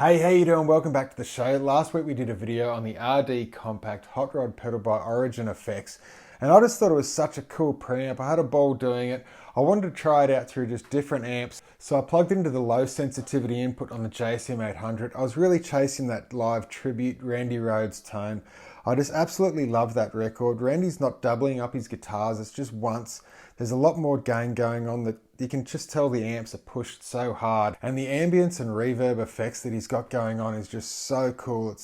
Hey, how you doing? Welcome back to the show. Last week we did a video on the RD Compact Hot Rod Pedal by Origin Effects, and I just thought it was such a cool preamp. I had a ball doing it. I wanted to try it out through just different amps, so I plugged into the low sensitivity input on the JCM800. I was really chasing that live tribute Randy Rhoads tone. I just absolutely love that record. Randy's not doubling up his guitars, it's just once. There's a lot more gain going on that you can just tell the amps are pushed so hard, and the ambience and reverb effects that he's got going on is just so cool.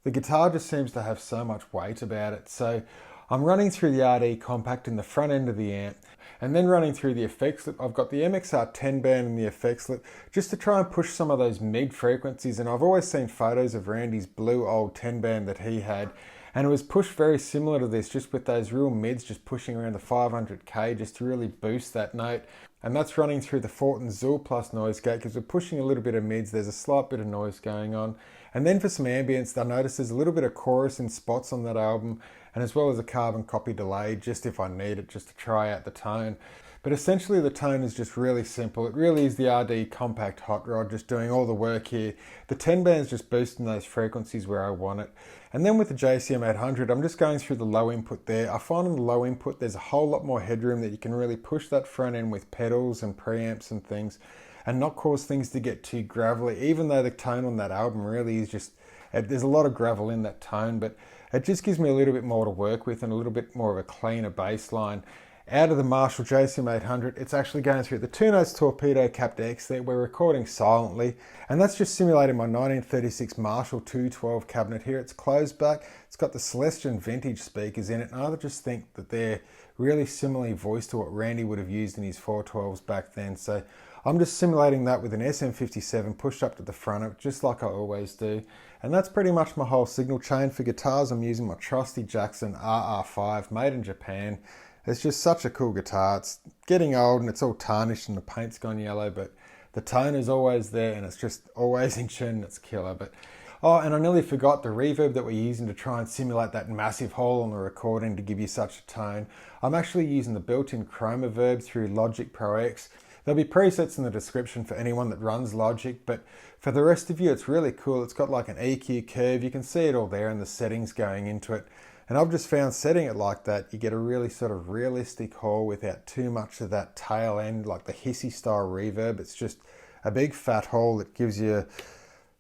The guitar just seems to have so much weight about it. So I'm running through the RD Compact in the front end of the amp, and then running through the effects loop. I've got the MXR 10 band in the effects loop just to try and push some of those mid frequencies. And I've always seen photos of Randy's blue old 10 band that he had, and it was pushed very similar to this, just with those real mids just pushing around the 500k just to really boost that note. And that's running through the Fortin Zool Plus noise gate because we're pushing a little bit of mids. There's a slight bit of noise going on. And then for some ambience, I noticed there's a little bit of chorus in spots on that album, and as well as a carbon copy delay just if I need it, just to try out the tone. But essentially the tone is just really simple. It really is the RD Compact Hot Rod just doing all the work here. The 10 band's just boosting those frequencies where I want it. And then with the JCM800, I'm just going through the low input there. I find on the low input, there's a whole lot more headroom that you can really push that front end with pedals and preamps and things and not cause things to get too gravelly, even though the tone on that album really is just, there's a lot of gravel in that tone, but it just gives me a little bit more to work with and a little bit more of a cleaner bass line. Out of the Marshall JCM800, it's actually going through the 2 notes Torpedo Captor X there. We're recording silently, and that's just simulating my 1936 Marshall 212 cabinet here. It's closed back, it's got the Celestion vintage speakers in it, and I just think that they're really similarly voiced to what Randy would have used in his 412s back then. So I'm just simulating that with an SM57 pushed up to the front of it, just like I always do. And that's pretty much my whole signal chain. For guitars, I'm using my trusty Jackson RR5, made in Japan. It's just such a cool guitar. It's getting old and it's all tarnished and the paint's gone yellow, but the tone is always there and it's just always in tune and it's killer. But oh, and I nearly forgot the reverb that we're using to try and simulate that massive hole on the recording to give you such a tone. I'm actually using the built-in chroma verb through Logic Pro X. There'll be presets in the description for anyone that runs Logic, but for the rest of you, it's really cool. It's got like an EQ curve. You can see it all there and the settings going into it. And I've just found setting it like that, you get a really sort of realistic hole without too much of that tail end, like the hissy style reverb. It's just a big fat hole that gives you a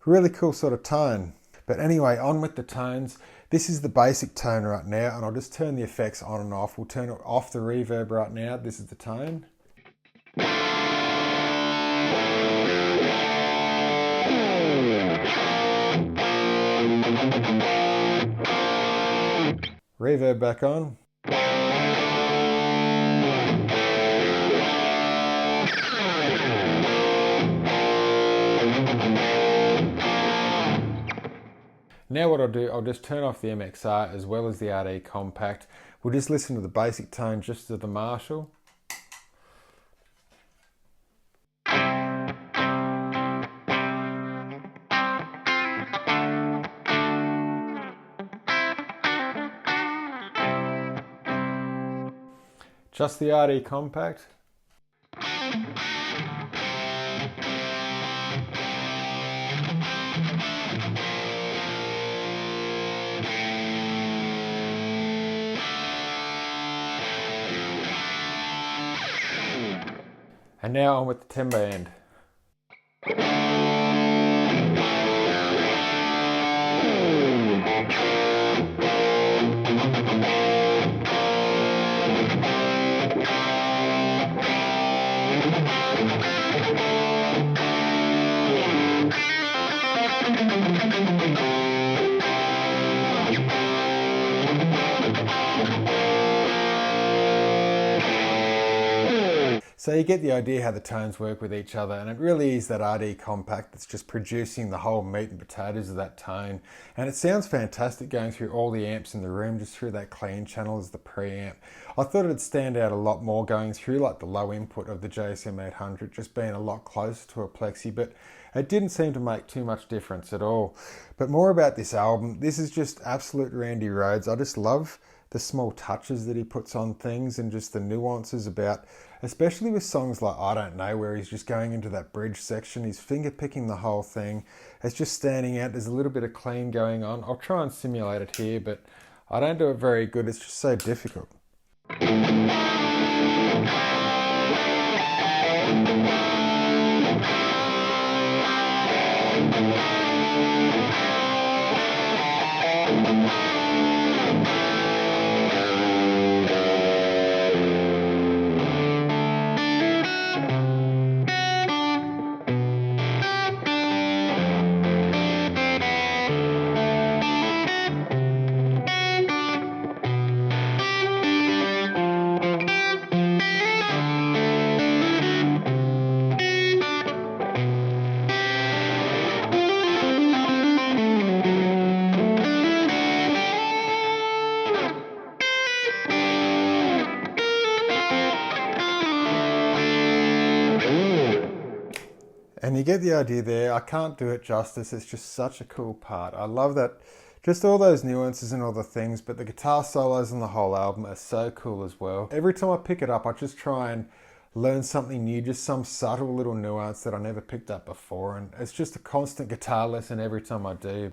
really cool sort of tone. But anyway, on with the tones. This is the basic tone right now, and I'll just turn the effects on and off. We'll turn off the reverb right now. This is the tone. Reverb back on. Now what I'll do, I'll just turn off the MXR as well as the RD Compact. We'll just listen to the basic tone just of the Marshall. Just the RD Compact. And now on with the 10 band. So you get the idea how the tones work with each other, and it really is that RD Compact that's just producing the whole meat and potatoes of that tone. And it sounds fantastic going through all the amps in the room, just through that clean channel as the preamp. I thought it'd stand out a lot more going through like the low input of the JCM800, just being a lot closer to a plexi, but it didn't seem to make too much difference at all. But more about this album, this is just absolute Randy Rhoads. I just love the small touches that he puts on things and just the nuances about, especially with songs like I Don't Know, where he's just going into that bridge section, he's finger picking the whole thing. It's just standing out. There's a little bit of clean going on. I'll try and simulate it here, but I don't do it very good. It's just so difficult. And you get the idea there. I can't do it justice. It's just such a cool part. I love that, just all those nuances and all the things, but the guitar solos on the whole album are so cool as well. Every time I pick it up, I just try and learn something new, just some subtle little nuance that I never picked up before. And it's just a constant guitar lesson every time I do.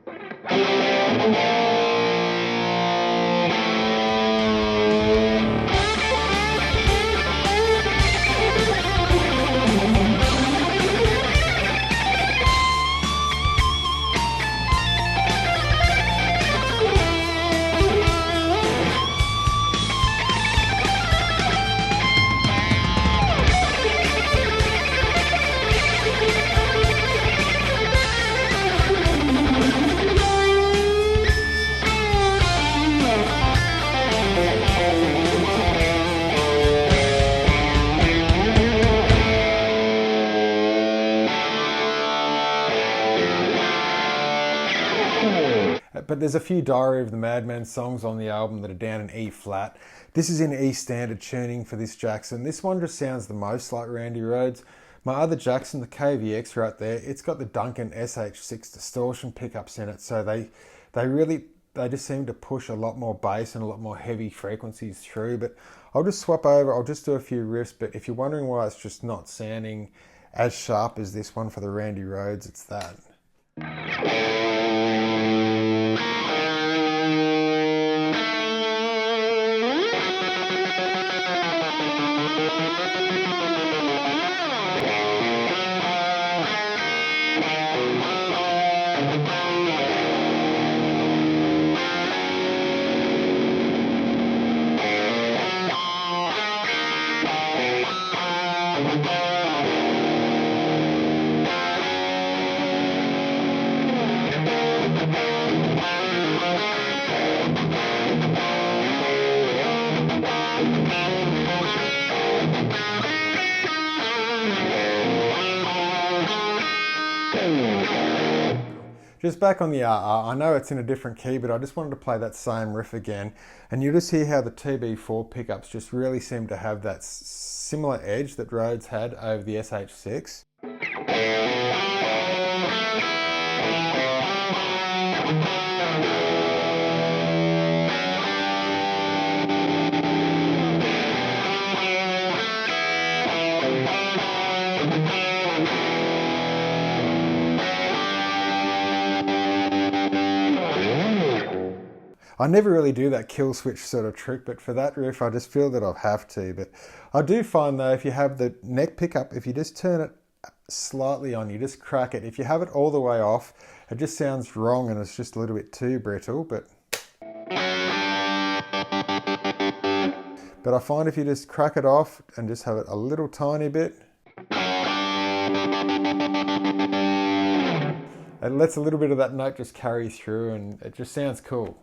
But there's a few Diary of the Madman songs on the album that are down in E flat. This is in E standard tuning for this Jackson. This one just sounds the most like Randy Rhoads. My other Jackson, the KVX right there, it's got the Duncan SH6 distortion pickups in it, so they just seem to push a lot more bass and a lot more heavy frequencies through. But I'll just swap over, I'll just do a few riffs, but if you're wondering why it's just not sounding as sharp as this one for the Randy Rhoads, it's that. Just back on the RR, I know it's in a different key, but I just wanted to play that same riff again. And you'll just hear how the TB4 pickups just really seem to have that similar edge that Rhoads had over the SH6. I never really do that kill switch sort of trick, but for that riff I just feel that I'll have to. But I do find though, if you have the neck pickup, if you just turn it slightly on, you just crack it. If you have it all the way off, it just sounds wrong and it's just a little bit too brittle. But I find if you just crack it off and just have it a little tiny bit, it lets a little bit of that note just carry through and it just sounds cool.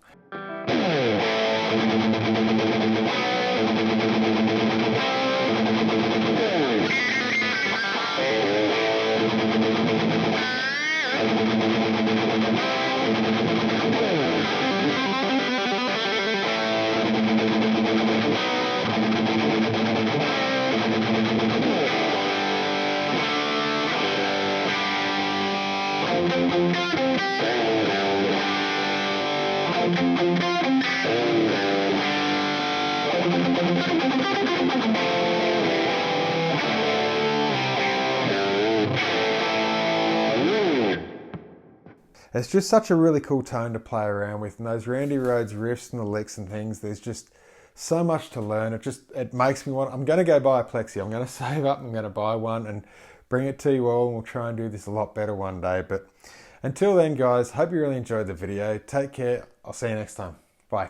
It's just such a really cool tone to play around with, and those Randy Rhoads riffs and the licks and things, there's just so much to learn. It makes me want, I'm going to go buy a Plexi. I'm going to save up, I'm going to buy one and bring it to you all, and we'll try and do this a lot better one day. But until then, guys, hope you really enjoyed the video. Take care. I'll see you next time. Bye.